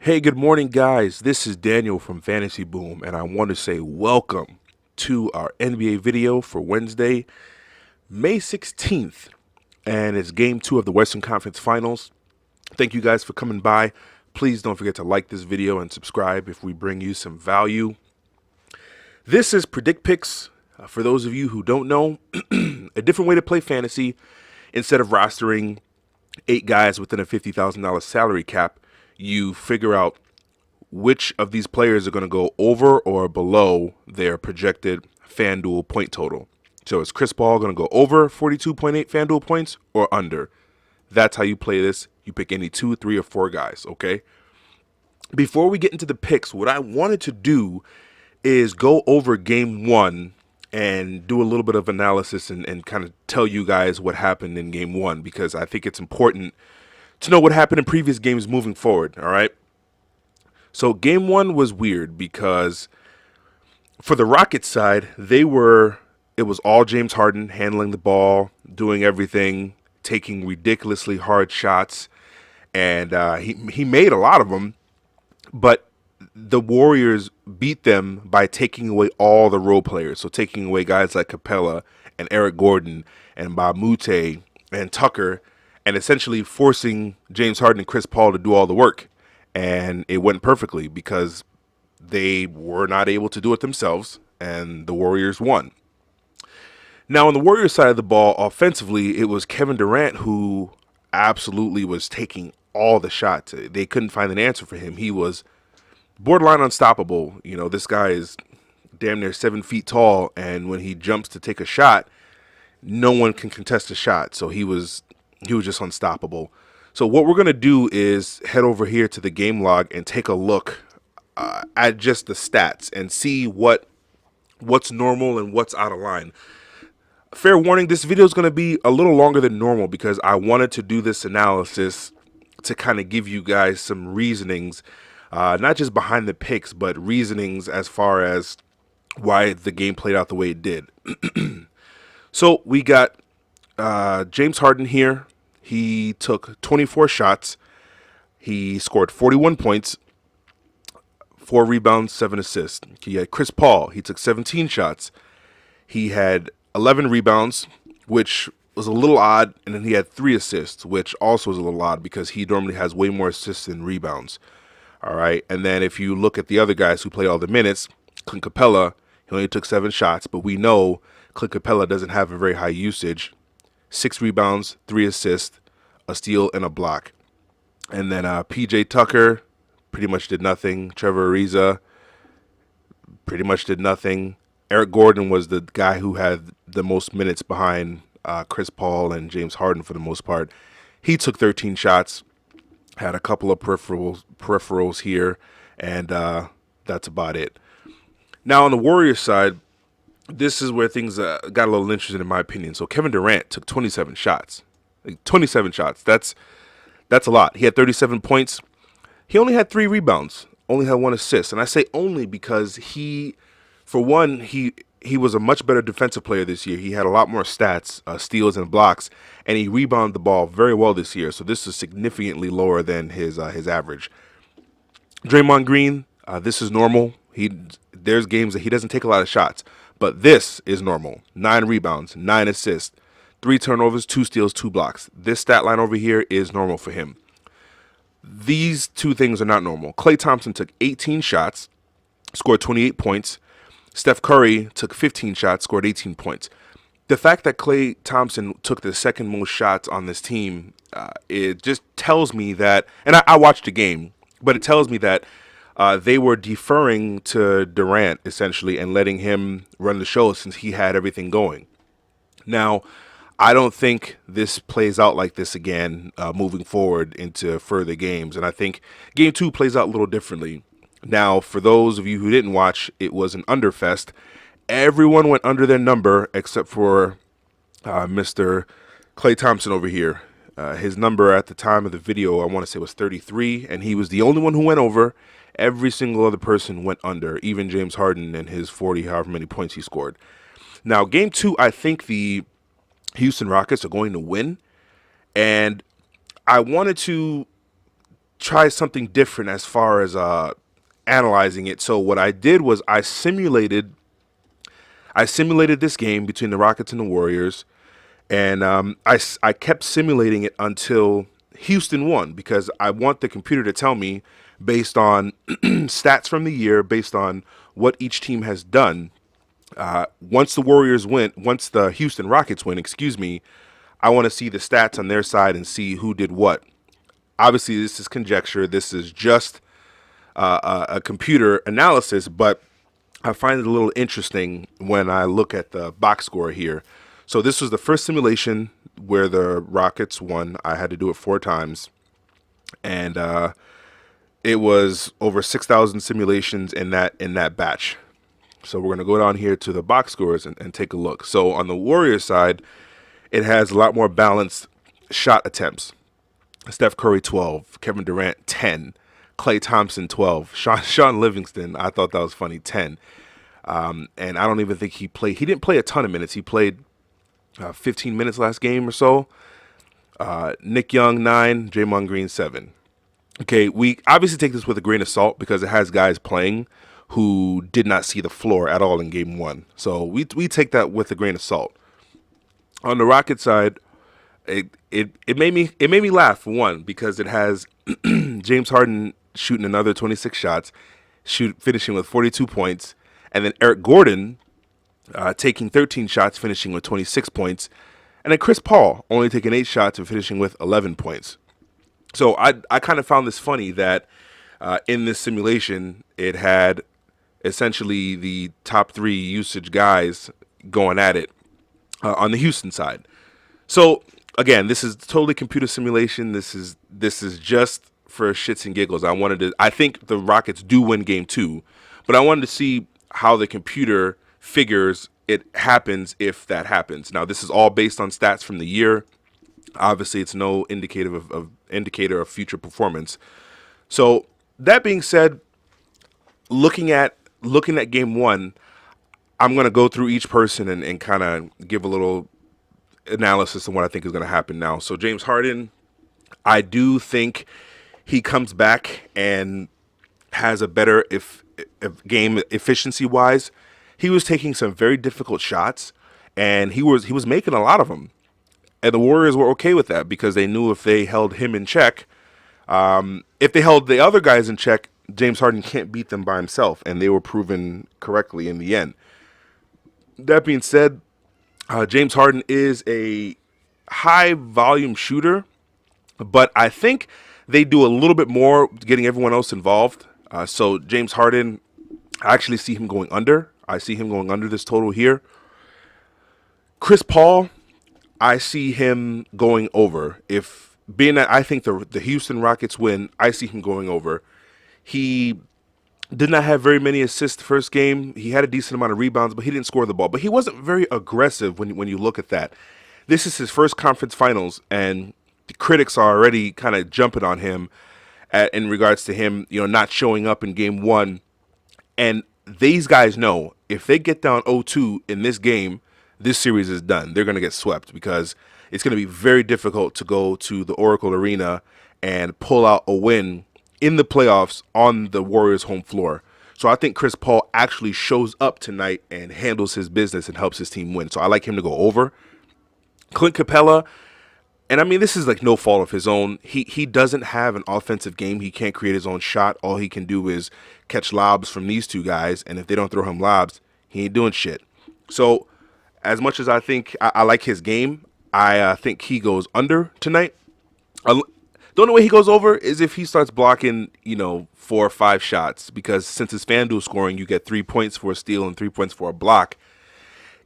Hey, good morning, guys. This is Daniel from Fantasy Boom, and I want to say welcome to our NBA video for Wednesday, May 16th. And it's game two of the Western Conference Finals. Thank you guys for coming by. Please don't forget to like this video and subscribe if we bring you some value. This is Predict Picks. For those of you who don't know, a different way to play fantasy. Instead of rostering 8 guys within a $50,000 salary cap, you figure out which of these players are going to go over or below their projected FanDuel point total. So is Chris Paul going to go over 42.8 FanDuel points or under? That's how you play this. You pick any 2, 3, or 4 guys, okay? Before we get into the picks, what I wanted to do is go over game one and do a little bit of analysis and kind of tell you guys what happened in game one, because I think it's important to know what happened in previous games moving forward, all right? So game one was weird because for the Rockets side, it was all James Harden handling the ball, doing everything, taking ridiculously hard shots, and he made a lot of them, but the Warriors beat them by taking away all the role players. So taking away guys like Capella and Eric Gordon and Bamute and Tucker, and essentially forcing James Harden and Chris Paul to do all the work. And it went perfectly because they were not able to do it themselves, and the Warriors won. Now, on the Warriors side of the ball, offensively, it was Kevin Durant who absolutely was taking all the shots. They couldn't find an answer for him. He was borderline unstoppable. You know, this guy is damn near 7 feet tall, and when he jumps to take a shot, no one can contest a shot. So he was just unstoppable. So what we're going to do is head over here to the game log and take a look at just the stats and see what's normal and what's out of line. Fair warning, this video is going to be a little longer than normal because I wanted to do this analysis to kind of give you guys some reasonings, not just behind the picks, but reasonings as far as why the game played out the way it did. So we got James Harden here. He took 24 shots. He scored 41 points, 4 rebounds, 7 assists. He had Chris Paul. He took 17 shots. He had 11 rebounds, which was a little odd, and then he had 3 assists, which also was a little odd because he normally has way more assists than rebounds. All right, and then if you look at the other guys who played all the minutes, Clint Capella, he only took 7 shots, but we know Clint Capella doesn't have a very high usage. 6 rebounds, 3 assists, a steal, and a block. And then PJ Tucker pretty much did nothing. Trevor Ariza pretty much did nothing. Eric Gordon was the guy who had the most minutes behind Chris Paul and James Harden for the most part. He took 13 shots, had a couple of peripherals here, and that's about it. Now on the Warriors side, this is where things got a little interesting in my opinion. So Kevin Durant took 27 shots. 27 shots. That's a lot. He had 37 points. He only had 3 rebounds. Only had 1 assist. And I say only because he was a much better defensive player this year. He had a lot more stats, steals and blocks, and he rebounded the ball very well this year. So this is significantly lower than his average. Draymond Green, this is normal. There's games that he doesn't take a lot of shots. But this is normal. 9 rebounds, 9 assists, 3 turnovers, 2 steals, 2 blocks. This stat line over here is normal for him. These 2 things are not normal. Klay Thompson took 18 shots, scored 28 points. Steph Curry took 15 shots, scored 18 points. The fact that Klay Thompson took the second most shots on this team, it just tells me that, and I watched the game, but it tells me that they were deferring to Durant, essentially, and letting him run the show since he had everything going. Now, I don't think this plays out like this again moving forward into further games, and I think Game 2 plays out a little differently. Now, for those of you who didn't watch, it was an underfest. Everyone went under their number except for Mr. Klay Thompson over here. His number at the time of the video, I want to say, was 33, and he was the only one who went over. Every single other person went under, even James Harden and his 40, however many points he scored. Now, Game 2, I think the Houston Rockets are going to win, and I wanted to try something different as far as analyzing it. So what I did was I simulated this game between the Rockets and the Warriors, and I kept simulating it until Houston won, because I want the computer to tell me, based on stats from the year, based on what each team has done. Once the Houston Rockets win, excuse me, I want to see the stats on their side and see who did what. Obviously, this is conjecture. This is just a computer analysis, but I find it a little interesting when I look at the box score here. So this was the first simulation where the Rockets won. I had to do it 4 times, and it was over 6,000 simulations in that batch. So we're going to go down here to the box scores and take a look. So on the Warriors side, it has a lot more balanced shot attempts. Steph Curry 12, Kevin Durant 10, Klay Thompson 12, Sean Livingston, I thought that was funny, 10. And I don't even think he didn't play a ton of minutes. He played 15 minutes last game or so. Nick Young 9, Draymond Green 7. Okay, we obviously take this with a grain of salt because it has guys playing who did not see the floor at all in game 1. So we take that with a grain of salt. On the Rocket side, it made me laugh, for one, because it has James Harden shooting another 26 shots, finishing with 42 points, and then Eric Gordon taking 13 shots, finishing with 26 points, and then Chris Paul only taking 8 shots and finishing with 11 points. So I kind of found this funny that in this simulation it had essentially the top 3 usage guys going at it on the Houston side. So again, this is totally computer simulation. This is just for shits and giggles. I think the Rockets do win game 2, but I wanted to see how the computer figures it happens if that happens. Now, this is all based on stats from the year. Obviously, it's no indicator of future performance. So that being said, looking at game 1, I'm going to go through each person and kind of give a little analysis on what I think is going to happen now. So James Harden, I do think he comes back and has a better if game efficiency wise. He was taking some very difficult shots, and he was making a lot of them. And the Warriors were okay with that because they knew if they held him in check, if they held the other guys in check, James Harden can't beat them by himself, and they were proven correctly in the end. That being said, James Harden is a high volume shooter, but I think they do a little bit more getting everyone else involved. So James Harden, I actually see him going under. I see him going under this total here. Chris Paul, I see him going over. If being that I think the Houston Rockets win, I see him going over. He did not have very many assists the first game. He had a decent amount of rebounds, but he didn't score the ball. But he wasn't very aggressive when you look at that. This is his first conference finals, and the critics are already kind of jumping on him in regards to him, not showing up in game 1. And these guys know if they get down 0-2 in this game, this series is done. They're going to get swept because it's going to be very difficult to go to the Oracle Arena and pull out a win in the playoffs on the Warriors' home floor. So I think Chris Paul actually shows up tonight and handles his business and helps his team win. So I like him to go over. Clint Capella, and I mean, this is like no fault of his own. He doesn't have an offensive game. He can't create his own shot. All he can do is catch lobs from these two guys, and if they don't throw him lobs, he ain't doing shit. So as much as I think I like his game, I think he goes under tonight. The only way he goes over is if he starts blocking, 4 or 5 shots, because since it's FanDuel scoring, you get 3 points for a steal and 3 points for a block.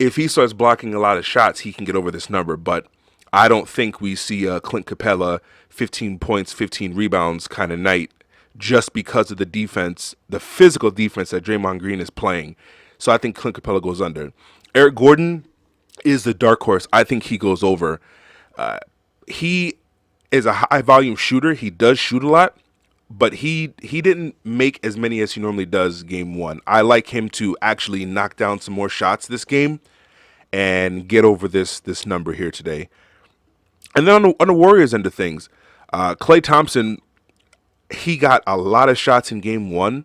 If he starts blocking a lot of shots, he can get over this number, but I don't think we see a Clint Capella 15 points, 15 rebounds kind of night just because of the defense, the physical defense that Draymond Green is playing. So I think Clint Capella goes under. Eric Gordon is the dark horse. I think he goes over. He is a high-volume shooter. He does shoot a lot, but he didn't make as many as he normally does game 1. I like him to actually knock down some more shots this game and get over this number here today. And then on the Warriors end of things, Klay Thompson, he got a lot of shots in game 1.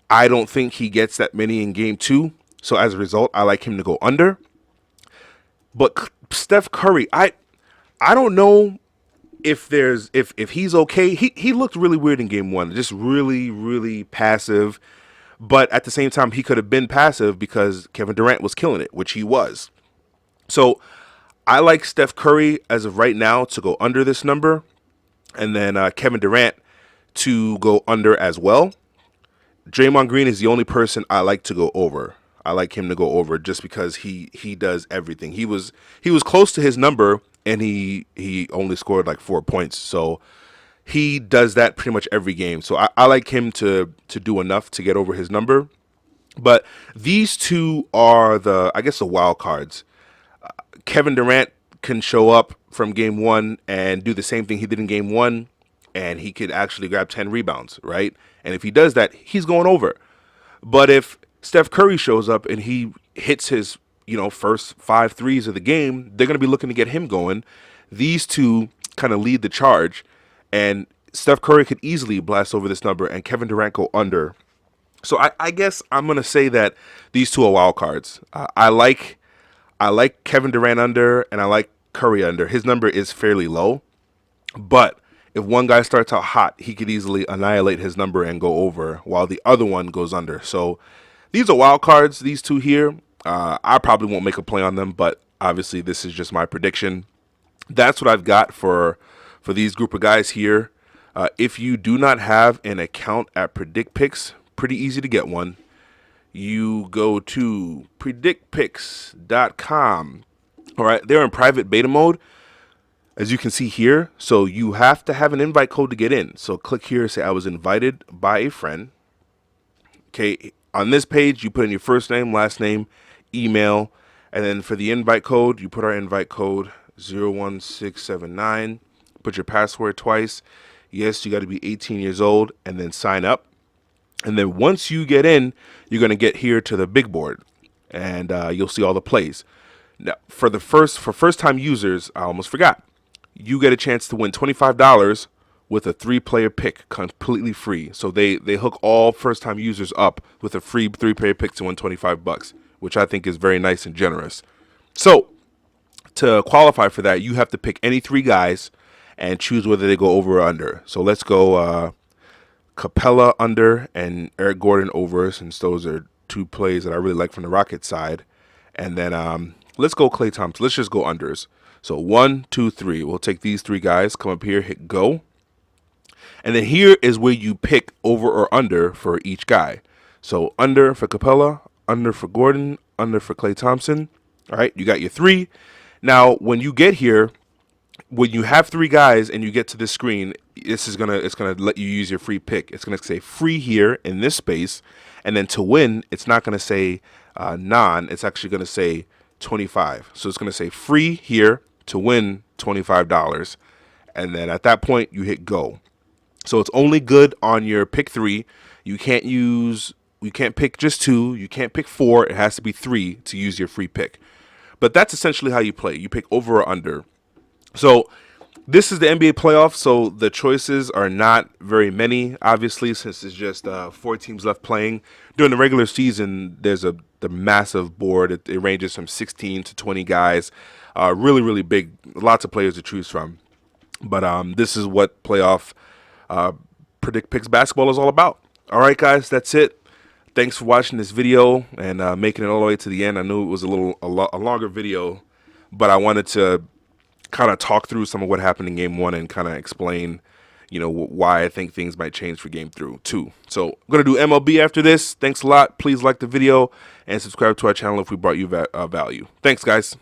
I don't think he gets that many in game 2. So as a result, I like him to go under. But Steph Curry, I don't know if he's okay. He looked really weird in game 1, just really passive. But at the same time, he could have been passive because Kevin Durant was killing it, which he was. So I like Steph Curry as of right now to go under this number, and then Kevin Durant to go under as well. Draymond Green is the only person I like to go over. I like him to go over just because he does everything. He was close to his number, and he only scored like 4 points. So he does that pretty much every game. So I like him to do enough to get over his number. But these two are I guess the wild cards. Kevin Durant can show up from game 1 and do the same thing he did in game 1, and he could actually grab 10 rebounds, right? And if he does that, he's going over. But if Steph Curry shows up and he hits his, first 5 threes of the game, they're going to be looking to get him going. These two kind of lead the charge, and Steph Curry could easily blast over this number and Kevin Durant go under. So I guess I'm going to say that these two are wild cards. I like Kevin Durant under, and I like Curry under. His number is fairly low, but if one guy starts out hot, he could easily annihilate his number and go over, while the other one goes under. So these are wild cards, these two here. I probably won't make a play on them, but obviously this is just my prediction. That's what I've got for these group of guys here. If you do not have an account at Predict Picks, pretty easy to get one. You go to predictpicks.com. All right, they're in private beta mode, as you can see here. So you have to have an invite code to get in. So click here, say I was invited by a friend. Okay, on this page, you put in your first name, last name, email, and then for the invite code, you put our invite code 01679. Put your password twice. Yes, you got to be 18 years old, and then sign up. And then once you get in, you're going to get here to the big board, and you'll see all the plays. Now, for first-time users, I almost forgot. You get a chance to win $25 with a 3-player pick, completely free. So they hook all first-time users up with a free 3-player pick to win $25, which I think is very nice and generous. So to qualify for that, you have to pick any 3 guys and choose whether they go over or under. So let's go Capella under and Eric Gordon over, since those are 2 plays that I really like from the Rockets side. And then let's go Klay Thompson. Let's just go unders. So 1, 2, 3. We'll take these 3 guys, come up here, hit go. And then here is where you pick over or under for each guy. So under for Capella, under for Gordon, under for Klay Thompson. All right, you got your 3. Now, when you get here, when you have 3 guys and you get to this screen, it's gonna let you use your free pick. It's gonna say free here in this space, and then to win, it's not gonna say non. It's actually gonna say 25. So it's gonna say free here to win $25, and then at that point you hit go. So it's only good on your pick 3. You can't pick just 2. You can't pick 4. It has to be 3 to use your free pick. But that's essentially how you play. You pick over or under. So this is the NBA playoffs, so the choices are not very many, obviously, since it's just 4 teams left playing. During the regular season, there's the massive board. It ranges from 16 to 20 guys. Really big, lots of players to choose from. But this is what playoff Predict Picks basketball is all about. All right, guys, that's it. Thanks for watching this video and making it all the way to the end. I knew it was a longer video, but I wanted to kind of talk through some of what happened in game 1 and kind of explain, why I think things might change for game 2. So I'm going to do MLB after this. Thanks a lot. Please like the video and subscribe to our channel if we brought you value. Thanks, guys.